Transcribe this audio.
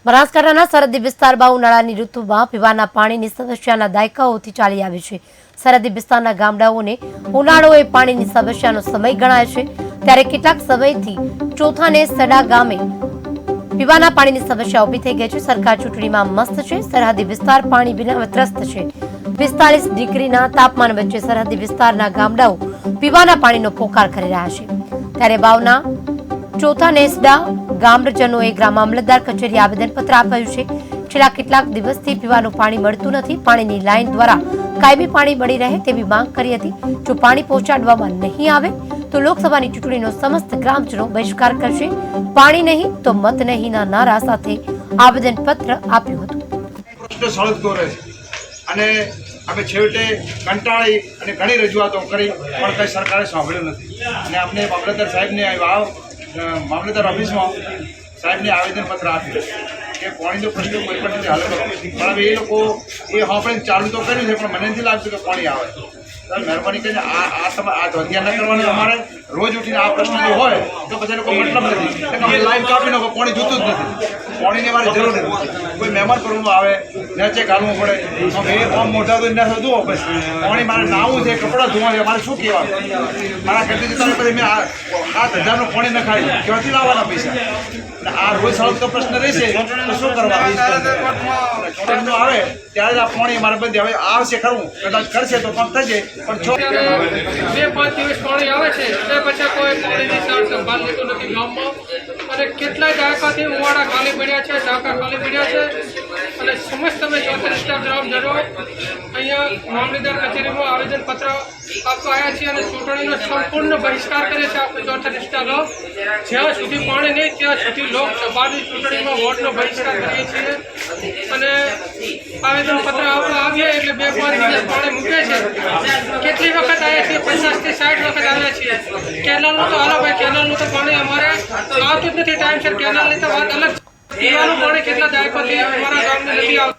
બનાસકાંઠાના સરહદી વિસ્તારમાં ઉનાળાની ઋતુમાં પીવાના પાણીની સમસ્યાના દાયકાઓથી ચાલી આવી છે। સરહદી વિસ્તારના ગામડાઓને ઉનાળો એ પાણીની સમસ્યાનો સમય ગણાય છે, ત્યારે કેટલાક સમયથી ચોથાને સડા ગામે પીવાના પાણીની સમસ્યા ઊભી થઈ ગઈ છે। સરકાર ચૂંટણીમાં મસ્ત છે, સરહદી વિસ્તાર પાણી વિના ત્રસ્ત છે। 45 ડિગ્રીના તાપમાન વચ્ચે સરહદી વિસ્તારના ગામડાઓ પીવાના પાણીનો પોકાર કરી રહ્યા છે, ત્યારે વાવના ચોથા નેસડા ગામજનોએ ગ્રામ મામલતદાર કચેરી આવેદનપત્ર આપ્યું છે। છેલ્લા કેટલાક દિવસથી પીવાનું પાણી મળતું નથી, પાણીની લાઈન દ્વારા કાયમી પાણી મળી રહે તેવી માંગ કરી હતી। જો પાણી પહોંચાડવામાં નહીં આવે તો લોકસભાની ચૂંટણીનો સમસ્ત ગ્રામજનો બહિષ્કાર કરશે। પાણી નહીં તો મત નહીંના નારા સાથે આવેદનપત્ર આપ્યું હતું। અને અમે છેવટે કંટાળી અને ઘણી રજૂઆતો કરી પણ કંઈ સરકારે સાંભળ્યું નથી અને આપણે મામલતદાર સાહેબને મામલતદાર ઓફિસમાં સાહેબને આવેદનપત્ર આપ્યું કે પાણીનો પ્રશ્ન કોઈ પણ રીતે હલ કરો, પણ હવે એ લોકો એ આપણે ચાલુ તો કર્યું છે પણ મને નથી લાગતું કે પાણી આવે। સર મહેરબાની કરીને આ ધ્યાન ન કરવાનું, અમારે રોજ ઉઠીને આ પ્રશ્ન જો હોય તો પછી લોકો મતલબ નથી, અમે લાઈન કાપી નાખો, પાણી જોતું જ નથી, પાણીની અમારે જરૂર નથી। કોઈ મહેમાન કરવામાં આવે નેચે ઘાલવું પડે, અમે આમ મોઢા તો ના જુઓ પછી પાણી મારે નાહવું છે, કપડાં ધોવા છે, મારે શું કહેવાનું? મારા ઘરથી જતા પછી મેં 7,000નું પાણી ન ખાય, ક્યાંથી લાવવાના પૈસા? આ રોજ સળગતો પ્રશ્ન રહેશે તો શું કરવા? ચૂંટણીનું આવે ત્યારે આ પાણી મારે બંધ હવે આવશે ખરું, કદાચ કરશે તો પણ થશે, પણ 2-5 દિવસ પાણી આવે છે તે પછી કોઈ પાણીની સાર સંભાળ લેતું નથી ગામમાં, અને કેટલાય દાયકાથી ઉવાડા ખાલી પડ્યા છે, ટાંકા ખાલી પડ્યા છે, અને સમસ્ત અમે 34 ગ્રામજનો અહીંયા મામલતદાર કચેરીમાં આવેદનપત્ર આપવા આવ્યા છીએ અને ચૂંટણીનો સંપૂર્ણ બહિષ્કાર કરે છે। આપણે 34 ગામ જ્યાં સુધી પાણી નહીં ત્યાં સુધી લોકસભાની ચૂંટણીમાં વોટનો બહિષ્કાર કરીએ છીએ અને આવેદનપત્ર આપવા આવીએ એટલે 2-5 દિવસ પાણી મૂકે છે। કેટલી વખત આવ્યા છીએ? 50 થી 60 વખત આવ્યા છીએ। કેનાલનું તો હાલો ભાઈ, કેનાલનું તો પાણી અમારે આવતું જ નથી ટાઈમસર, કેનાલની તો વાત અલગ। પીવાનું પાણી કેટલા દાયકાથી અમારા ગામને નથી આવતું।